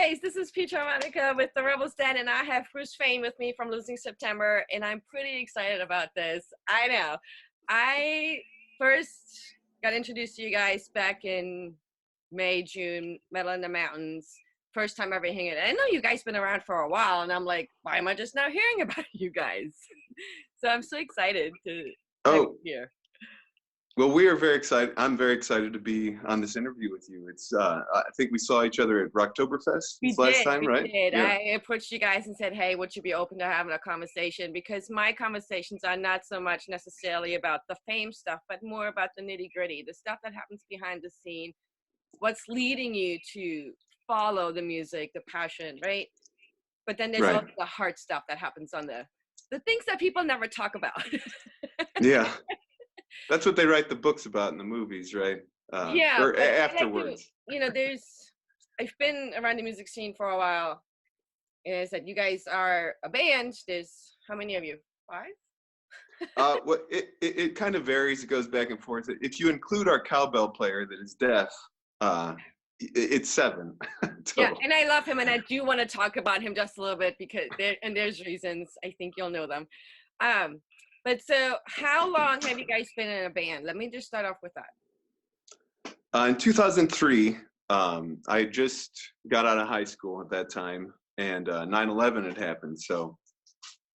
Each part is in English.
guys, this is Peach Harmonica with the Rebel Stand, and I have Bruce Fane with me from Losing September, and I'm pretty excited about this. I know. I first got introduced to you guys back in May, June, Metal in the Mountains. First time ever hearing it. I know you guys been around for a while, and I'm like, why am I just now hearing about you guys? So I'm so excited to have you here. Well, we are very excited. I'm very excited to be on this interview with you. It's I think we saw each other at Rocktoberfest last time, right? We did. Yeah. I approached you guys and said, hey, would you be open to having a conversation? Because my conversations are not so much necessarily about the fame stuff, but more about the nitty gritty, the stuff that happens behind the scene, what's leading you to follow the music, the passion, right? But then there's also the hard stuff that happens on the things that people never talk about. Yeah. That's what they write the books about in the movies, right? Yeah. Or afterwards. I've been around the music scene for a while. Is that you guys are a band? There's how many of you? 5? Well, it kind of varies. It goes back and forth. If you include our cowbell player that is deaf, it's 7. Yeah, and I love him, and I do want to talk about him just a little bit because there's reasons. I think you'll know them. But so, how long have you guys been in a band? Let me just start off with that. In 2003, I just got out of high school at that time, and 9/11 had happened. So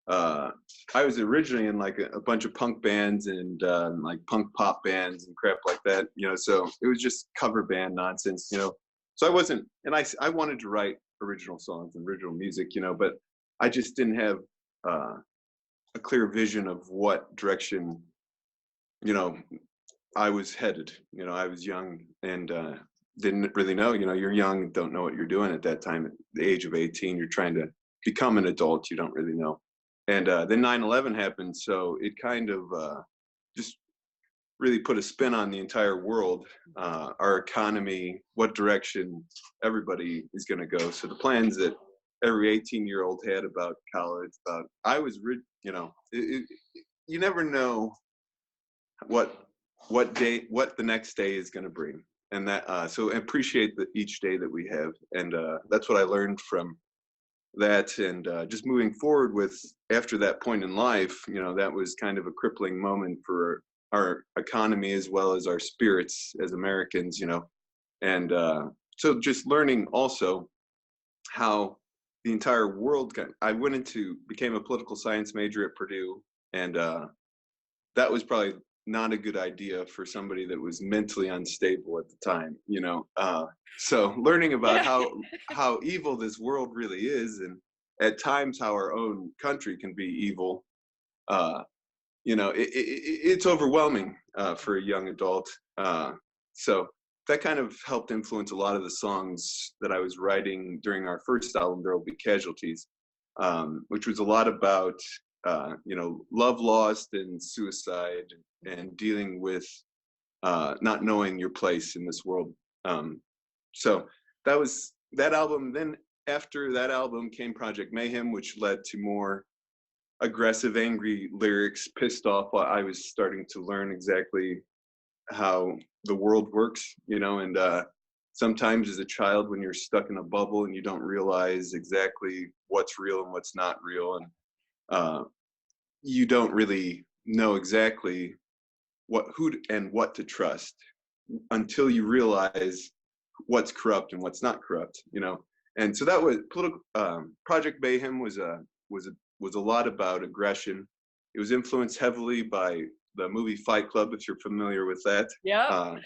I was originally in like a bunch of punk bands and like punk pop bands and crap like that. So it was just cover band nonsense. So I wasn't, and I wanted to write original songs and original music. But I just didn't have a clear vision of what direction, I was headed. I was young and didn't really know. You're young, don't know what you're doing at that time. At the age of 18, you're trying to become an adult. You don't really know. And then 9/11 happened, so it kind of just really put a spin on the entire world, our economy, what direction everybody is going to go. So the plans that every 18-year-old had about college, you never know what the next day is going to bring, and that so I appreciate each day that we have, and that's what I learned from that, and just moving forward with after that point in life, that was kind of a crippling moment for our economy as well as our spirits as Americans, and so just learning also how the entire world I became a political science major at Purdue, and that was probably not a good idea for somebody that was mentally unstable at the time, so learning about how evil this world really is, and at times how our own country can be evil, it's overwhelming for a young adult. So that kind of helped influence a lot of the songs that I was writing during our first album, There Will Be Casualties, which was a lot about, love lost and suicide and dealing with not knowing your place in this world. So that was that album. Then after that album came Project Mayhem, which led to more aggressive, angry lyrics, pissed off. I was starting to learn exactly how the world works, and sometimes as a child when you're stuck in a bubble and you don't realize exactly what's real and what's not real, and you don't really know exactly who and what to trust until you realize what's corrupt and what's not corrupt, and so that was Project Mayhem was a lot about aggression. It was influenced heavily by the movie Fight Club, if you're familiar with that. Yeah.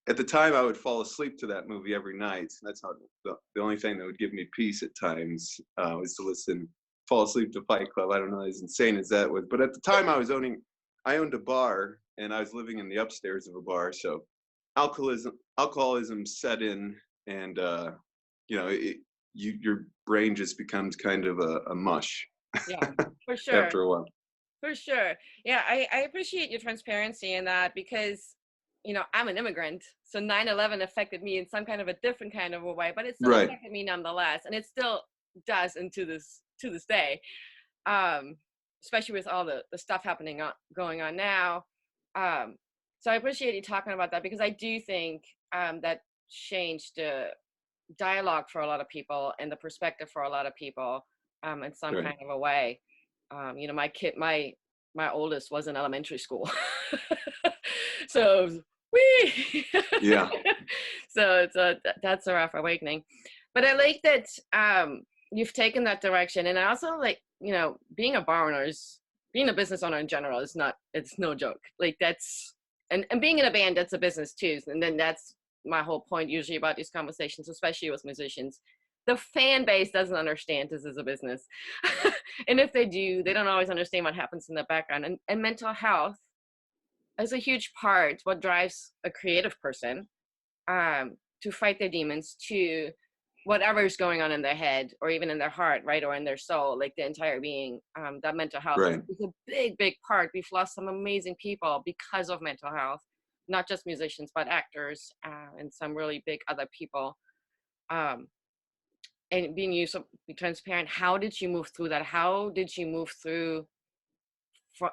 At the time, I would fall asleep to that movie every night. That's how the only thing that would give me peace at times was to fall asleep to Fight Club. I don't know, as insane as that was. But at the time, I owned a bar, and I was living in the upstairs of a bar. So alcoholism set in, and your brain just becomes kind of a mush. Yeah, for sure. After a while. For sure. Yeah, I appreciate your transparency in that because, I'm an immigrant. So 9/11 affected me in some kind of a different kind of a way, but it still affected me nonetheless. And it still does to this day, especially with all the stuff going on now. So I appreciate you talking about that because I do think that changed dialogue for a lot of people and the perspective for a lot of people, in some Right. kind of a way. You know, my oldest was in elementary school, so wee. Yeah. So that's a rough awakening, but I like that you've taken that direction, and I also like, you know, being a bar owner is, being a business owner in general is not, it's no joke. Like that's, and being in a band, that's a business too, and then that's my whole point usually about these conversations, especially with musicians. The fan base doesn't understand this is a business. And if they do, they don't always understand what happens in the background. And mental health is a huge part what drives a creative person, to fight their demons, to whatever's going on in their head or even in their heart, right, or in their soul, like the entire being. That mental health Right. is a big part. We've lost some amazing people because of mental health, not just musicians but actors, and some really big other people. um, and being you, so be transparent, how did you move through that? How did you move through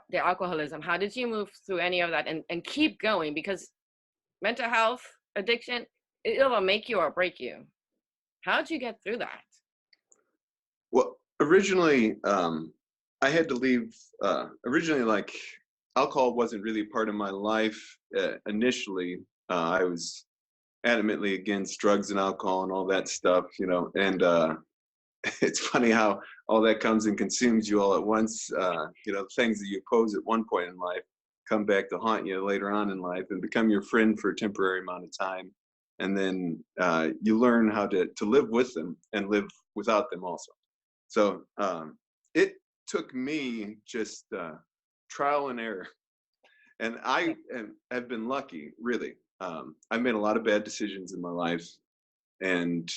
the alcoholism? How did you move through any of that and keep going? Because mental health, addiction, it'll make you or break you. How'd you get through that? Well, originally, I had to leave. Originally, like, alcohol wasn't really part of my life initially. I was adamantly against drugs and alcohol and all that stuff, you know. And it's funny how all that comes and consumes you all at once. You know, things that you oppose at one point in life come back to haunt you later on in life and become your friend for a temporary amount of time. And then you learn how to live with them and live without them also. So it took me just trial and error. And have been lucky, really. I've made a lot of bad decisions in my life. And,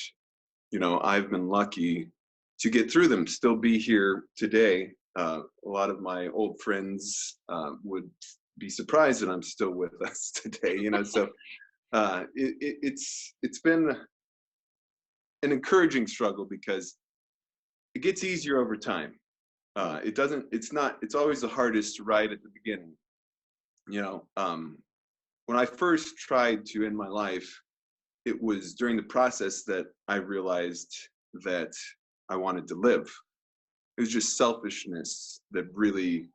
you know, I've been lucky to get through them, still be here today. A lot of my old friends would be surprised that I'm still with us today, you know. So it's been an encouraging struggle because it gets easier over time. It doesn't, it's always the hardest right at the beginning. You know, when I first tried to end my life, it was during the process that I realized that I wanted to live. It was just selfishness that really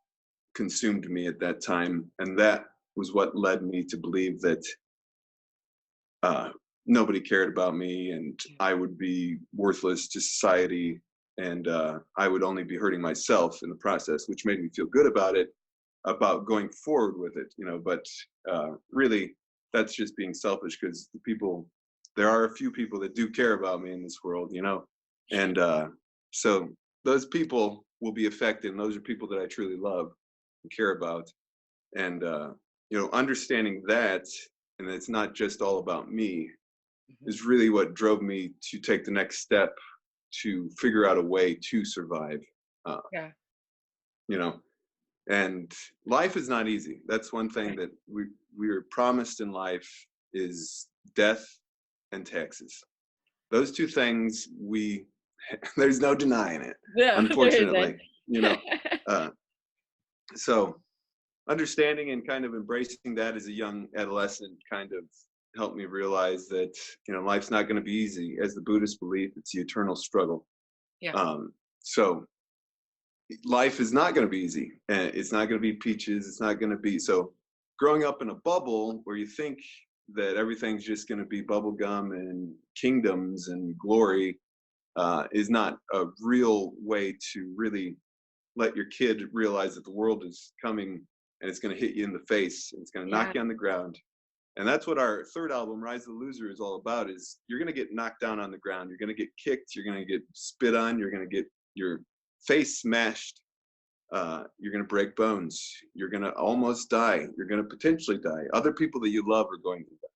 consumed me at that time. And that was what led me to believe that uh, nobody cared about me and I would be worthless to society. And I would only be hurting myself in the process, which made me feel good about it, about going forward with it, you know. But really, that's just being selfish because there are a few people that do care about me in this world, you know. And so those people will be affected, and those are people that I truly love and care about. And you know, understanding that, and it's not just all about me, Mhm. is really what drove me to take the next step to figure out a way to survive. Uh, Yeah. you know, and life is not easy. That's one thing Right. that we are promised in life is death and taxes. Those two things we there's no denying it, Yeah, there isn't. unfortunately, you know. Uh, so understanding and kind of embracing that as a young adolescent kind of helped me realize that, you know, life's not going to be easy. As the Buddhist belief, it's the eternal struggle. Yeah. So life is not going to be easy, and it's not going to be peaches. It's not going to be so. Growing up in a bubble where you think that everything's just going to be bubble gum and kingdoms and glory is not a real way to really let your kid realize that the world is coming and it's going to hit you in the face and it's going to knock Yeah. you on the ground. And that's what our third album, Rise of the Loser, is all about. Is you're going to get knocked down on the ground, you're going to get kicked, you're going to get spit on, you're going to get your face smashed, you're going to break bones, you're going to almost die, you're going to potentially die, other people that you love are going to die.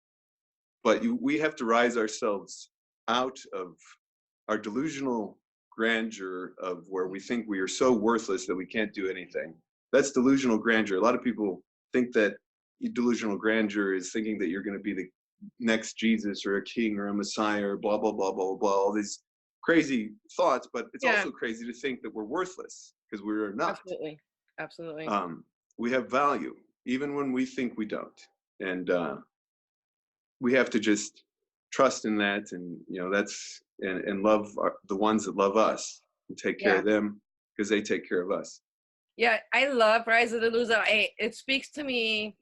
But we have to rise ourselves out of our delusional grandeur of where we think we are so worthless that we can't do anything. That's delusional grandeur. A lot of people think that delusional grandeur is thinking that you're going to be the next Jesus or a king or a Messiah or blah, blah, blah, blah, blah, all these crazy thoughts. But it's Yeah. also crazy to think that we're worthless because we're not. Absolutely. Absolutely. Um, we have value even when we think we don't. And we have to just trust in that, and that's and love the ones that love us, and take care Yeah. of them because they take care of us. Yeah, I love Rise of the Loser. It speaks to me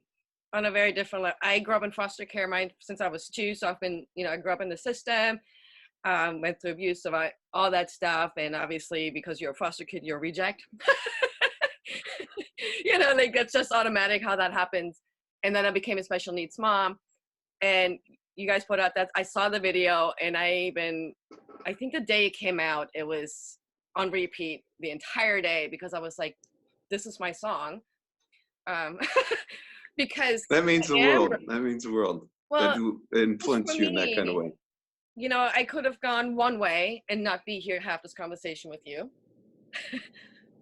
on a very different level. I grew up in foster care since I was 2, so I've been, I grew up in the system, went through abuse, all that stuff, and obviously because you're a foster kid, you're a reject. Like that's just automatic how that happens. And then I became a special needs mom, and you guys put out that I saw the video, and I think the day it came out, it was on repeat the entire day because I was like, this is my song. Um, because That means the I am, world. That means the world. That well, just for influence you in that kind of me, way. I could have gone one way and not be here to have this conversation with you. Right.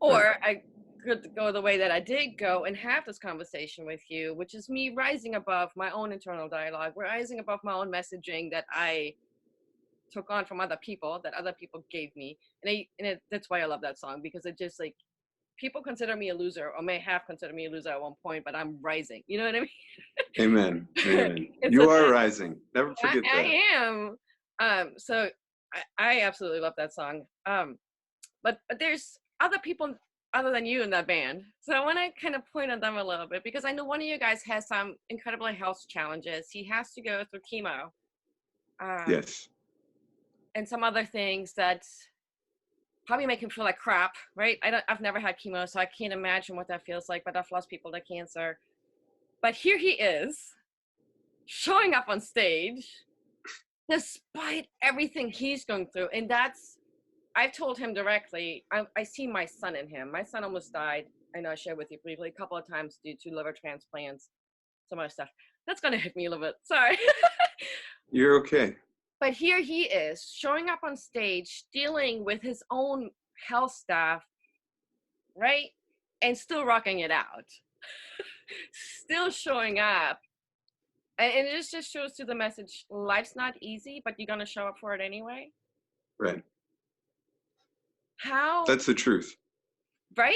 Or I could go the way that I did go and have this conversation with you, which is me rising above my own internal dialogue, rising above my own messaging that I took on from other people, that other people gave me. That's why I love that song, because it just like, people consider me a loser, or may have considered me a loser at one point, but I'm rising. You know what I mean? Amen. Amen. And so You are rising. Never forget that. I am. So I absolutely love that song. But there's other people other than you in that band. So I want to kind of point at them a little bit, because I know one of you guys has some incredible health challenges. He has to go through chemo, Yes. and some other things that probably make him feel like crap, right? I've never had chemo, so I can't imagine what that feels like, but I've lost people to cancer. But here he is, showing up on stage, despite everything he's going through. And I've told him directly, I see my son in him. My son almost died. I know I shared with you briefly a couple of times due to liver transplants, some other stuff. That's going to hit me a little bit. Sorry. You're okay. But here he is showing up on stage, dealing with his own health stuff, right? And still rocking it out. Still showing up. And it just shows to the message, life's not easy, but you're going to show up for it anyway. Right. How? That's the truth. Right?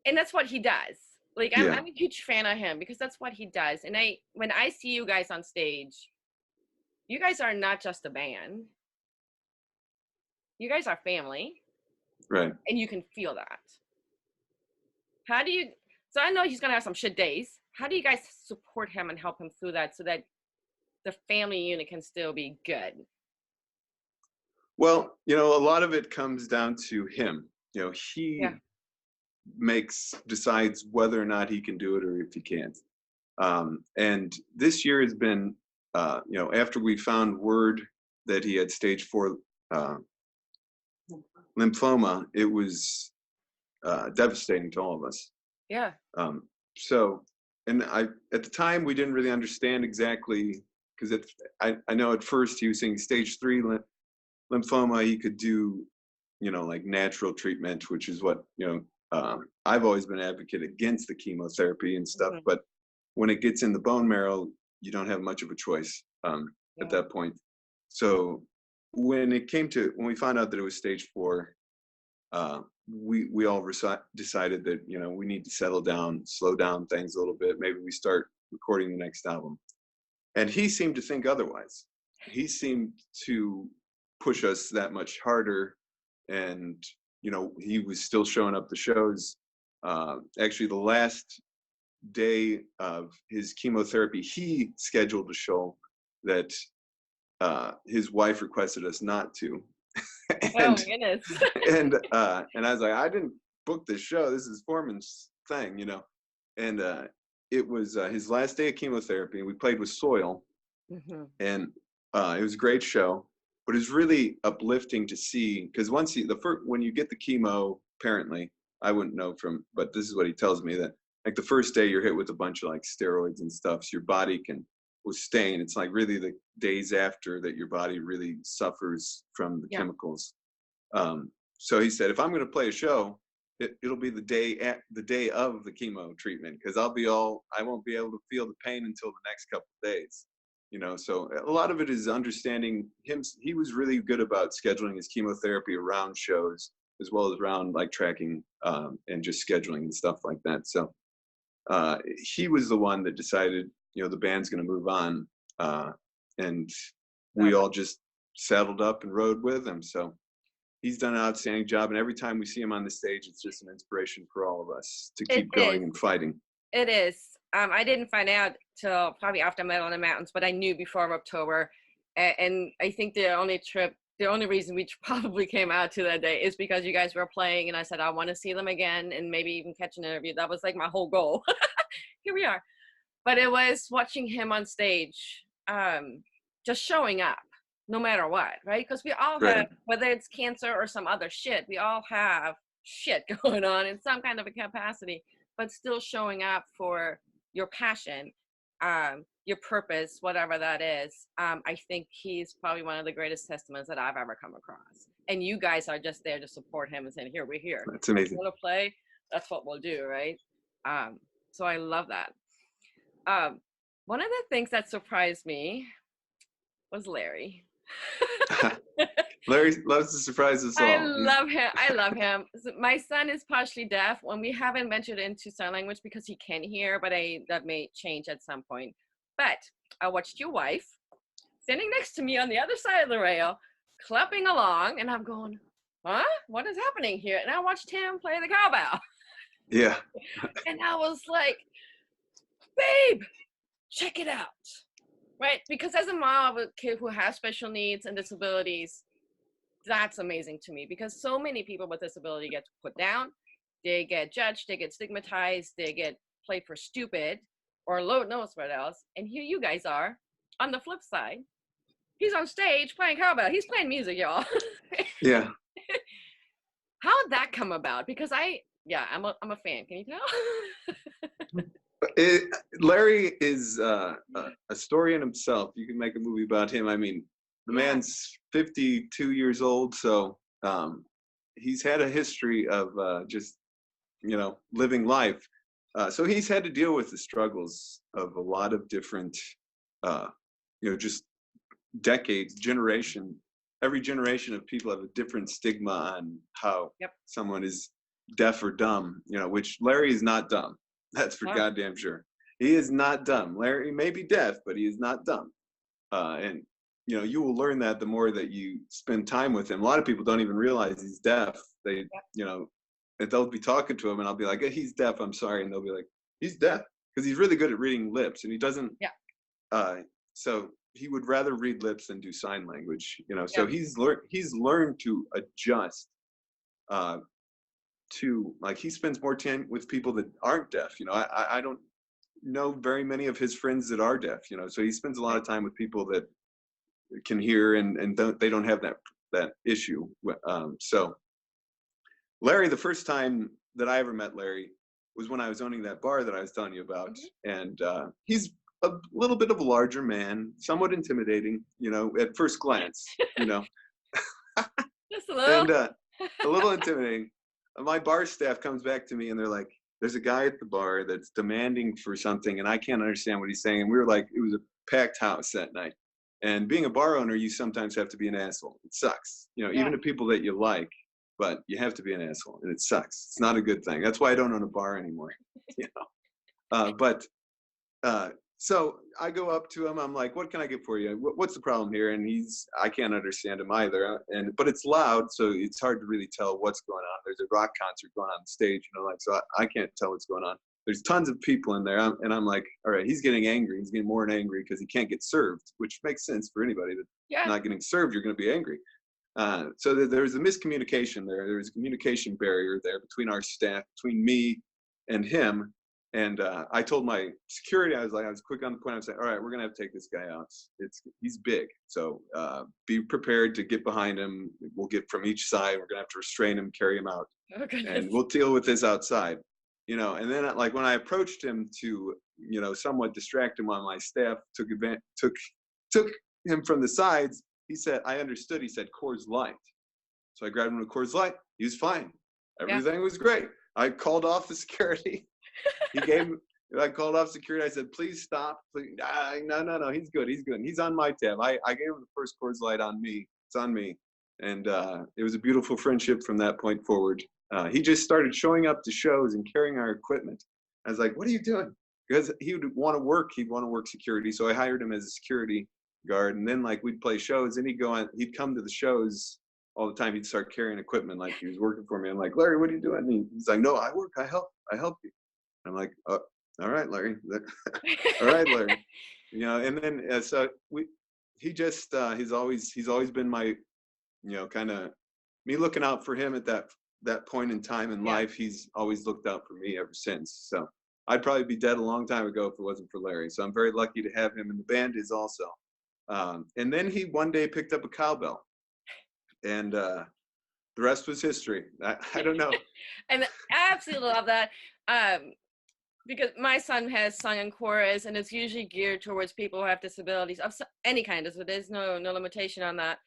And that's what he does. Like, I'm Yeah. a huge fan of him because that's what he does. And when I see you guys on stage, you guys are not just a band. You guys are family. Right. And you can feel that. So I know he's going to have some shit days. How do you guys support him and help him through that so that the family unit can still be good? Well, a lot of it comes down to him. He decides whether or not he can do it or if he can't. And this year has been, after we found word that he had stage 4 lymphoma, it was devastating to all of us. Yeah. And at the time, we didn't really understand exactly, because I know at first he was saying stage 3 lymphoma, he could do, like natural treatment, which is what, I've always been an advocate against the chemotherapy and stuff. Mm-hmm. But when it gets in the bone marrow, you don't have much of a choice at that point. So when we found out that it was stage 4, we all decided that, we need to settle down, slow down things a little bit. Maybe we start recording the next album. And he seemed to think otherwise. He seemed to push us that much harder. And, he was still showing up to shows. Actually, the last day of his chemotherapy, he scheduled a show that his wife requested us not to. Oh, goodness. and I was like, I didn't book this show. This is Foreman's thing, And it was his last day of chemotherapy. We played with Soil, and it was a great show. But it's really uplifting to see, because when you get the chemo, apparently, I wouldn't know but this is what he tells me, that like the first day you're hit with a bunch of like steroids and stuff, so your body can withstand. It's like really the days after that your body really suffers from the chemicals. So he said, if I'm going to play a show, it'll be the day of the chemo treatment, because I won't be able to feel the pain until the next couple of days. So a lot of it is understanding him. He was really good about scheduling his chemotherapy around shows, as well as around like tracking and just scheduling and stuff like that. So he was the one that decided, the band's going to move on. And we all just saddled up and rode with him. So he's done an outstanding job, and every time we see him on the stage, it's just an inspiration for all of us to It keep is. going and fighting. It is. I didn't find out till probably after Metal in the Mountains, but I knew before October. And I think the only reason we probably came out to that day is because you guys were playing, and I said I want to see them again and maybe even catch an interview. That was like my whole goal. Here we are. But it was watching him on stage, just showing up, no matter what, right? Because we all have, whether it's cancer or some other shit, we all have shit going on in some kind of a capacity, but still showing up for your passion, your purpose, whatever that is. I think he's probably one of the greatest testaments that I've ever come across. And you guys are just there to support him and saying, here, we're here. That's amazing. If you want to play, that's what we'll do, right? So I love that. One of the things that surprised me was Larry. Larry loves to surprise us all. I love him. I love him. My son is partially deaf, and we haven't ventured into sign language because he can hear, but that may change at some point. But I watched your wife standing next to me on the other side of the rail, clapping along, and I'm going, huh? What is happening here? And I watched him play the cowbell. Yeah. And I was like, babe, check it out. Right? Because as a mom of a kid who has special needs and disabilities, that's amazing to me, because so many people with disability get put down, they get judged, they get stigmatized, they get played for stupid or Lord knows what else. And here you guys are on the flip side. He's on stage playing cowbell. He's playing music, y'all. Yeah. How did that come about? Because I'm a fan. Can you tell? Larry is a story in himself. You can make a movie about him. I mean, the man's 52 years old, so he's had a history of just, living life. So he's had to deal with the struggles of a lot of different, just decades, every generation of people have a different stigma on how someone is deaf or dumb, which Larry is not dumb. That's for goddamn sure. He is not dumb. Larry may be deaf, but he is not dumb. And, you will learn that the more that you spend time with him. A lot of people don't even realize he's deaf. They, and they'll be talking to him and I'll be like, hey, he's deaf, I'm sorry. And they'll be like, he's deaf. Because he's really good at reading lips and he doesn't. So he would rather read lips than do sign language, So he's learned to adjust to, like, he spends more time with people that aren't deaf. I don't know very many of his friends that are deaf, so he spends a lot of time with people that can hear and they don't have that issue. So Larry, the first time that I ever met Larry was when I was owning that bar that I was telling you about. And he's a little bit of a larger man, somewhat intimidating, at first glance, Just a little. And a little intimidating. My bar staff comes back to me and they're like, there's a guy at the bar that's demanding for something and I can't understand what he's saying. And we were like, it was a packed house that night. And being a bar owner, you sometimes have to be an asshole. It sucks, even to people that you like, but you have to be an asshole and it sucks. It's not a good thing. That's why I don't own a bar anymore, So I go up to him. I'm like, what can I get for you? What's the problem here? And I can't understand him either. But it's loud, so it's hard to really tell what's going on. There's a rock concert going on stage, so I can't tell what's going on. There's tons of people in there. And I'm like, all right, he's getting angry. He's getting more and angry because he can't get served, which makes sense for anybody that's not getting served. You're going to be angry. So there's a miscommunication there. There's a communication barrier there between our staff, between me and him. And I told my security, I was quick on the point. I was like, all right, we're going to have to take this guy out. He's big. So be prepared to get behind him. We'll get from each side. We're going to have to restrain him, carry him out. And we'll deal with this outside. And then when I approached him to, somewhat distract him on my staff, took him from the sides. He said, I understood. He said, Coors Light. So I grabbed him a Coors Light. He was fine. Everything was great. I called off the security. I called off security. I said, please stop. Please. No. He's good. He's on my tab. I gave him the first Coors Light on me. It's on me. And it was a beautiful friendship from that point forward. He just started showing up to shows and carrying our equipment. I was like, what are you doing? Because he would want to work. He'd want to work security. So I hired him as a security guard. And then like we'd play shows, and he'd come to the shows all the time. He'd start carrying equipment like he was working for me. I'm like, Larry, what are you doing? And he's like, no, I work, I help you. I'm like, oh, all right, Larry. All right, Larry. And then so he's always been my, kind of me looking out for him at that point in time in Yeah. life. He's always looked out for me ever since. So I'd probably be dead a long time ago if it wasn't for Larry. So I'm very lucky to have him, and the band is also. And then he one day picked up a cowbell, and the rest was history. I don't know. And I absolutely love that. Because my son has sung in chorus, and it's usually geared towards people who have disabilities of any kind. So there's no limitation on that.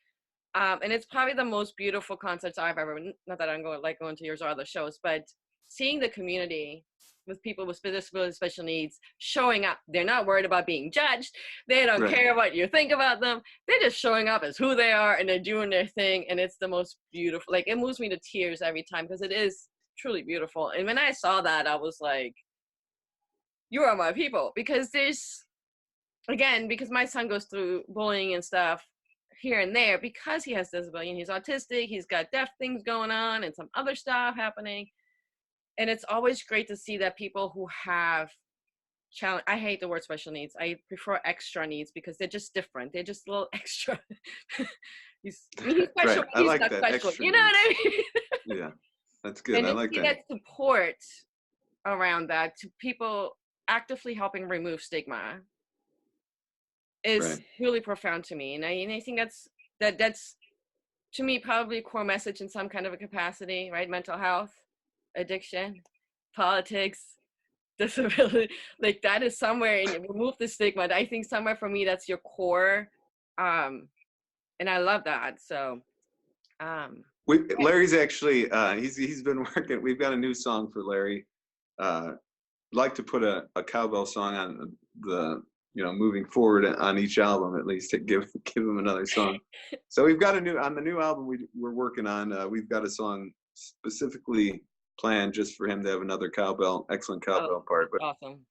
And it's probably the most beautiful concerts I've ever. Not that I'm going to yours or other shows, but seeing the community with people with disabilities, special needs showing up. They're not worried about being judged. They don't Right. care what you think about them. They're just showing up as who they are, and they're doing their thing. And it's the most beautiful. Like, it moves me to tears every time, because it is truly beautiful. And when I saw that, I was like, you are my people. Because because my son goes through bullying and stuff here and there, because he has disability and he's autistic, he's got deaf things going on and some other stuff happening. And it's always great to see that people who have challenge, I hate the word special needs, I prefer extra needs, because they're just different, they're just a little extra. he's special, Right. but I he's like not that. special, Extra you know what I needs. mean? Yeah, that's good. And I to like see that. that support around that, to people actively helping remove stigma, is Right. really profound to me. And I think that's to me probably a core message in some kind of a capacity, right? Mental health, addiction, politics, disability, like that is somewhere in remove the stigma. I think somewhere for me that's your core. And I love that. So Larry's actually he's been working. We've got a new song for Larry. Like to put a cowbell song on the moving forward on each album, at least to give him another song. So we've got on the new album we're working on. We've got a song specifically planned just for him to have another excellent cowbell part. But awesome.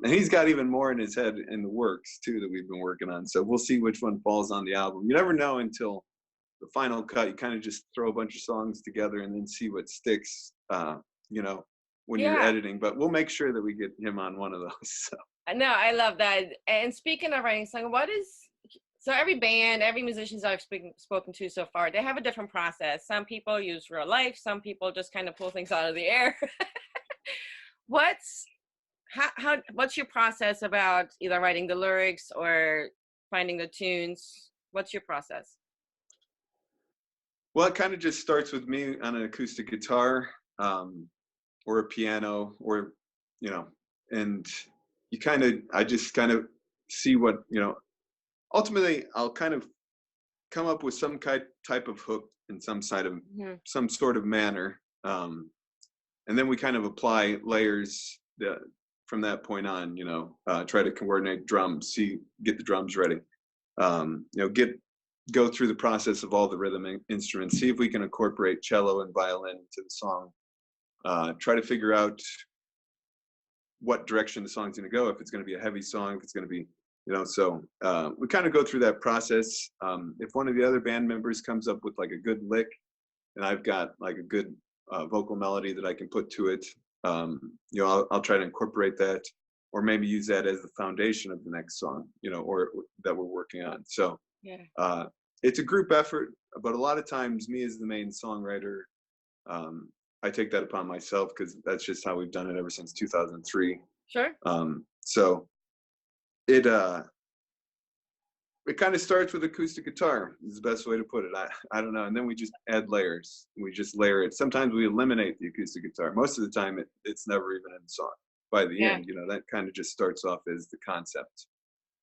and he's got even more in his head in the works too that we've been working on. So we'll see which one falls on the album. You never know until the final cut. You kind of just throw a bunch of songs together and then see what sticks. When you're editing, but we'll make sure that we get him on one of those. So. No, I love that. And speaking of writing song, so every band, every musicians I've spoken to so far, they have a different process. Some people use real life, some people just kind of pull things out of the air. What's your process about either writing the lyrics or finding the tunes? What's your process? Well, it kind of just starts with me on an acoustic guitar. Or a piano, or and I just kind of see what ultimately I'll kind of come up with some type of hook in some sort of manner, and then we kind of apply layers from that point on. Try to coordinate drums, get the drums ready, go through the process of all the rhythm instruments, see if we can incorporate cello and violin into the song. Try to figure out what direction the song's going to go, if it's going to be a heavy song, if it's going to be, so we kind of go through that process. If one of the other band members comes up with like a good lick, and I've got like a good vocal melody that I can put to it, I'll try to incorporate that, or maybe use that as the foundation of the next song, or that we're working on. So it's a group effort, but a lot of times me as the main songwriter, I take that upon myself, because that's just how we've done it ever since 2003. Sure. So it kind of starts with acoustic guitar, is the best way to put it. I don't know. And then we just add layers. We just layer it. Sometimes we eliminate the acoustic guitar. Most of the time it's never even in the song. By the end, that kind of just starts off as the concept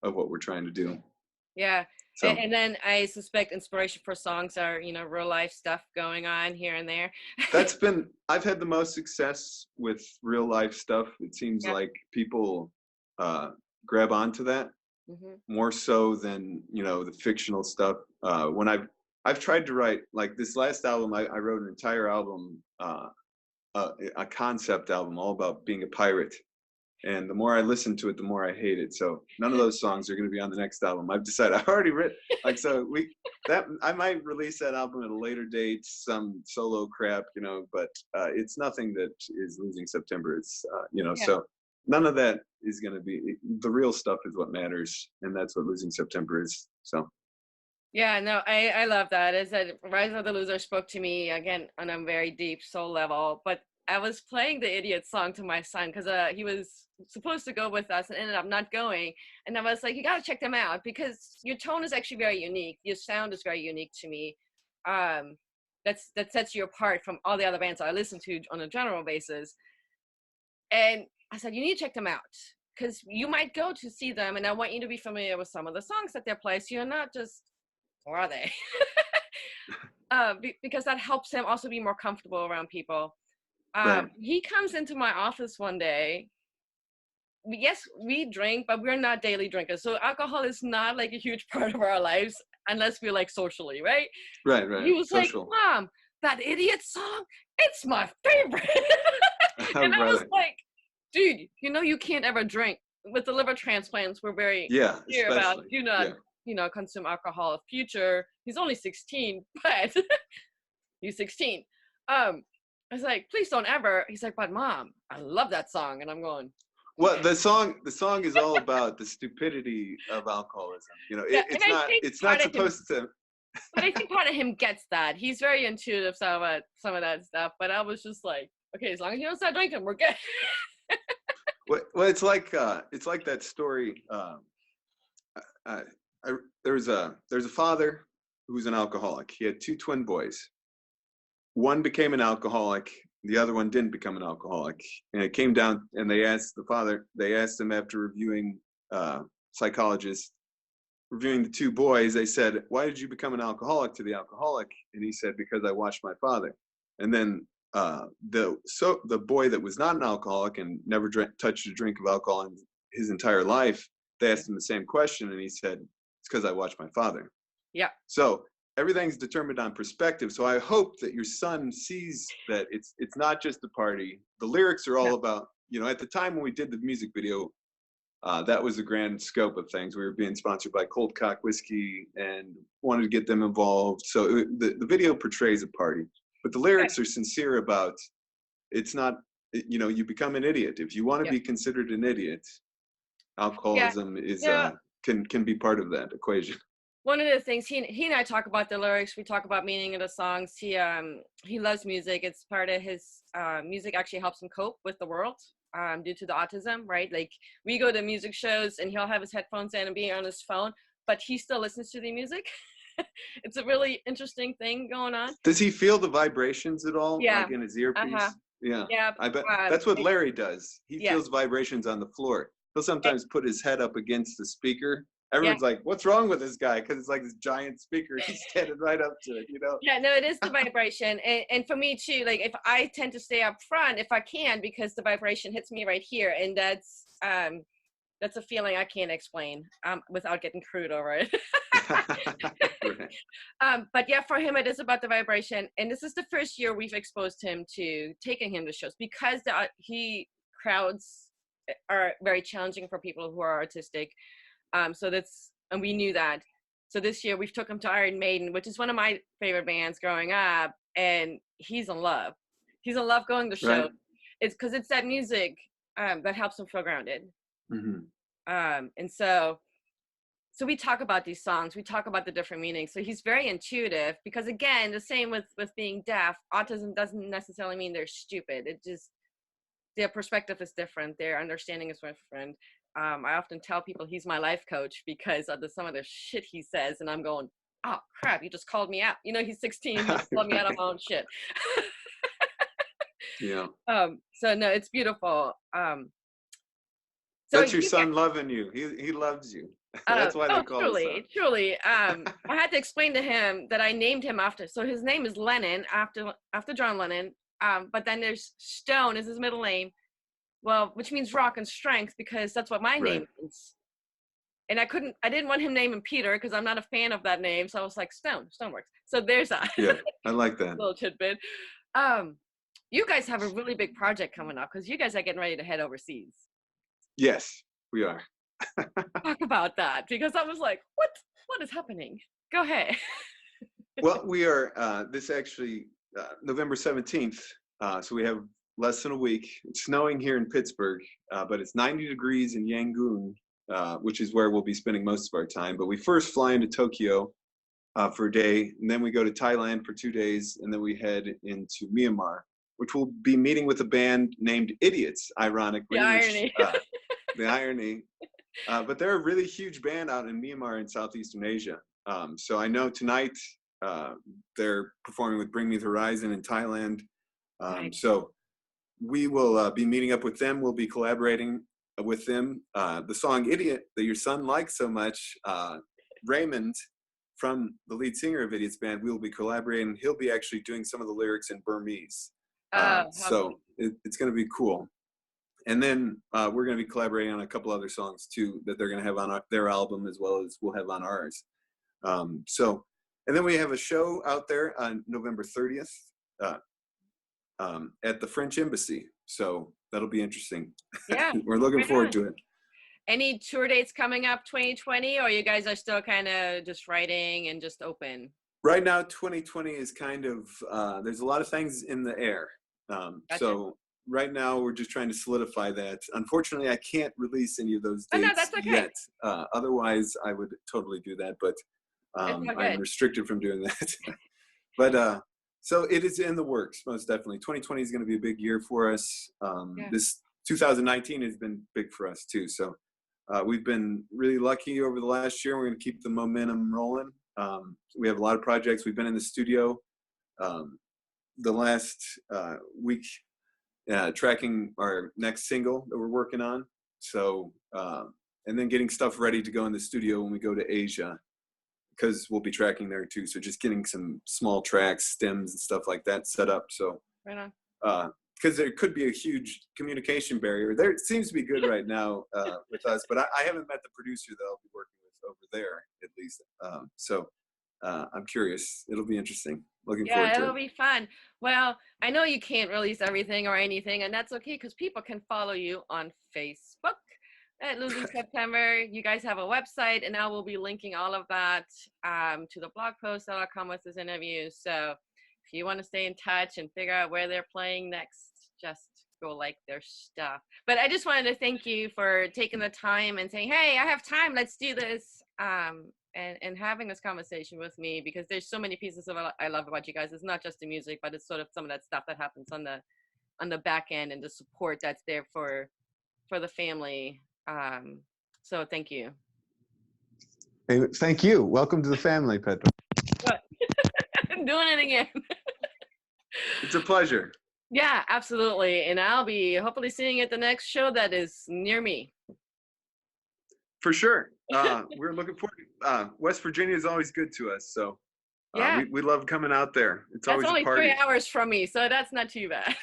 of what we're trying to do. Yeah. So, and then I suspect inspiration for songs are, real life stuff going on here and there. I've had the most success with real life stuff. It seems like people grab onto that more so than, the fictional stuff. When I've tried to write, like this last album, I wrote an entire album, a concept album all about being a pirate. And the more I listen to it, the more I hate it. So none of those songs are going to be on the next album. I've decided. I've already written, like, so that I might release that album at a later date, some solo crap, but it's nothing that is Losing September. It's Yeah. so none of that is going to be, the real stuff is what matters, and that's what Losing September is. So Yeah, no, I love that. Is that Rise of the Loser spoke to me again on a very deep soul level. But I was playing the Idiot song to my son because he was supposed to go with us and ended up not going. And I was like, you got to check them out because your tone is actually very unique. Your sound is very unique to me. Um, that sets you apart from all the other bands I listen to on a general basis. And I said, you need to check them out because you might go to see them, and I want you to be familiar with some of the songs that they play, so you're not just, or are they? Because that helps him also be more comfortable around people. right, He comes into my office one day. Yes, we drink, but we're not daily drinkers. So alcohol is not like a huge part of our lives unless we're like socially, right? He right, was like, social. Mom, that Idiot song, it's my favorite. And I was Really, like, dude, you can't ever drink. With the liver transplants, we're very yeah, clear about especially, do not, yeah. consume alcohol. Future, he's only 16, but he's 16. I was like, please don't ever. He's like, but Mom, I love that song. And I'm going, Well, okay. the song is all about the stupidity of alcoholism. Yeah, and It's I not think it's part not of him, supposed to. but I think part of him gets that. He's very intuitive about some of that stuff. But I was just like, okay, as long as you don't start drinking, we're good. Well, it's like that story. I, I, there's a father who's an alcoholic. He had two twin boys. One became an alcoholic. The other one didn't become an alcoholic. And it came down, and they asked the father. They asked him after reviewing psychologists reviewing the two boys. They said, "Why did you become an alcoholic?" To the alcoholic, and he said, "Because I watched my father." And then the boy that was not an alcoholic and never touched a drink of alcohol in his entire life, they asked him the same question, and he said, "It's because I watched my father." Yeah. So everything's determined on perspective. So I hope that your son sees that it's not just a party. The lyrics are Yeah. all about, at the time when we did the music video, that was the grand scope of things. We were being sponsored by Cold Cock Whiskey and wanted to get them involved. So the video portrays a party, but the lyrics are sincere about, it's not, you become an idiot. If you want to Yeah. be considered an idiot, Yeah. alcoholism is Yeah. can be part of that equation. One of the things he and I talk about the lyrics. We talk about meaning of the songs. He loves music. It's part of his music actually helps him cope with the world due to the autism, right? Like we go to music shows and he'll have his headphones in and be on his phone, but he still listens to the music. It's a really interesting thing going on. Does he feel the vibrations at all, Yeah. like in his Uh-huh. earpiece? Yeah, Yeah. I bet that's what Larry does. He Yeah. feels vibrations on the floor. He'll sometimes put his head up against the speaker. Yeah. Everyone's like, "What's wrong with this guy?" Because it's like this giant speaker. He's standing right up to it. Yeah, no, it is the vibration. And for me too, like if I tend to stay up front if I can because the vibration hits me right here. And that's a feeling I can't explain without getting crude over it. Right. But yeah, for him, it is about the vibration. And this is the first year we've exposed him to taking him to shows because crowds are very challenging for people who are autistic. And we knew that. So this year we've took him to Iron Maiden, which is one of my favorite bands growing up. And he's in love. He's in love going to shows. Right. It's because it's that music that helps him feel grounded. Mm-hmm. And so we talk about these songs, we talk about the different meanings. So he's very intuitive because again, the same with being deaf, autism doesn't necessarily mean they're stupid. It just, their perspective is different. Their understanding is different. I often tell people he's my life coach because of some of the shit he says. And I'm going, oh crap, you just called me out. He's 16, he just called me out of my own shit. Yeah. So no, it's beautiful. So That's your son loving you. He loves you. That's why they call it. Truly. I had to explain to him that I named him after. So his name is Lennon after John Lennon. But then there's Stone is his middle name. Well, which means rock and strength because that's what my name means. And I didn't want him naming Peter because I'm not a fan of that name. So I was like, Stone works. So there's that. Yeah, I like that. Little tidbit. You guys have a really big project coming up because you guys are getting ready to head overseas. Yes, we are. Talk about that, because I was like, what is happening? Go ahead. Well, we are this actually November 17th, so we have less than a week. It's snowing here in Pittsburgh, but it's 90 degrees in Yangon, which is where we'll be spending most of our time. But we first fly into Tokyo for a day, and then we go to Thailand for 2 days, and then we head into Myanmar, which will be meeting with a band named Idiots, The ironically, which irony. the irony. But they're a really huge band out in Myanmar and Southeastern Asia. So I know tonight they're performing with Bring Me the Horizon in Thailand. Nice. So we will be meeting up with them. We'll be collaborating with them. The song Idiot that your son likes so much, Raymond, from the lead singer of Idiot's band, we'll be collaborating. He'll be actually doing some of the lyrics in Burmese. So it's going to be cool. And then we're going to be collaborating on a couple other songs too that they're going to have on their album as well as we'll have on ours. And then we have a show out there on November 30th at the French Embassy. So that'll be interesting. Yeah. We're looking forward to it. Any tour dates coming up 2020, or you guys are still kind of just writing and just open? Right now, 2020 is kind of, there's a lot of things in the air. Gotcha. So right now we're just trying to solidify that. Unfortunately, I can't release any of those dates no, that's okay. yet. Otherwise, I would totally do that, but I'm restricted from doing that. But so it is in the works, most definitely. 2020 is going to be a big year for us. This 2019 has been big for us too. So we've been really lucky over the last year. We're going to keep the momentum rolling. We have a lot of projects. We've been in the studio the last week tracking our next single that we're working on. So, and then getting stuff ready to go in the studio when we go to Asia, because we'll be tracking there too. So just getting some small tracks, stems and stuff like that set up. So, right on. Because there could be a huge communication barrier. There, it seems to be good right now with us, but I haven't met the producer that I'll be working with over there, at least. So I'm curious. It'll be interesting. Looking forward to it. Yeah, it'll be fun. Well, I know you can't release everything or anything, and that's okay, because people can follow you on Facebook at Losing September. You guys have a website, and I will be linking all of that to the blog post that'll come with this interview. So if you want to stay in touch and figure out where they're playing next, just go like their stuff. But I just wanted to thank you for taking the time and saying, hey, I have time, let's do this, and having this conversation with me, because there's so many pieces of I love about you guys. It's not just the music, but it's sort of some of that stuff that happens on the back end, and the support that's there for the family. So thank you. Hey, thank you. Welcome to the family, Petra. I'm doing it again. It's a pleasure. Yeah, absolutely. And I'll be hopefully seeing you at the next show that is near me. For sure. We're looking forward. West Virginia is always good to us. So yeah, we love coming out there. It's that's always only a party. 3 hours from me, so that's not too bad.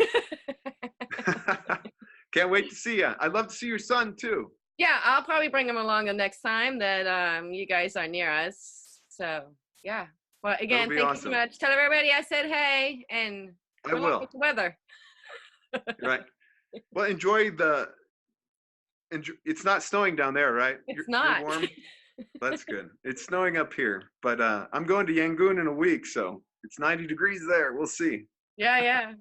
Can't wait to see you. I'd love to see your son too. Yeah, I'll probably bring him along the next time that you guys are near us. So yeah. Well, again, thank you so much. Tell everybody I said hey, and I will. With the weather. Right. Well, enjoy it's not snowing down there, right? It's not. You're warm? That's good. It's snowing up here, but I'm going to Yangon in a week, so it's 90 degrees there. We'll see. Yeah.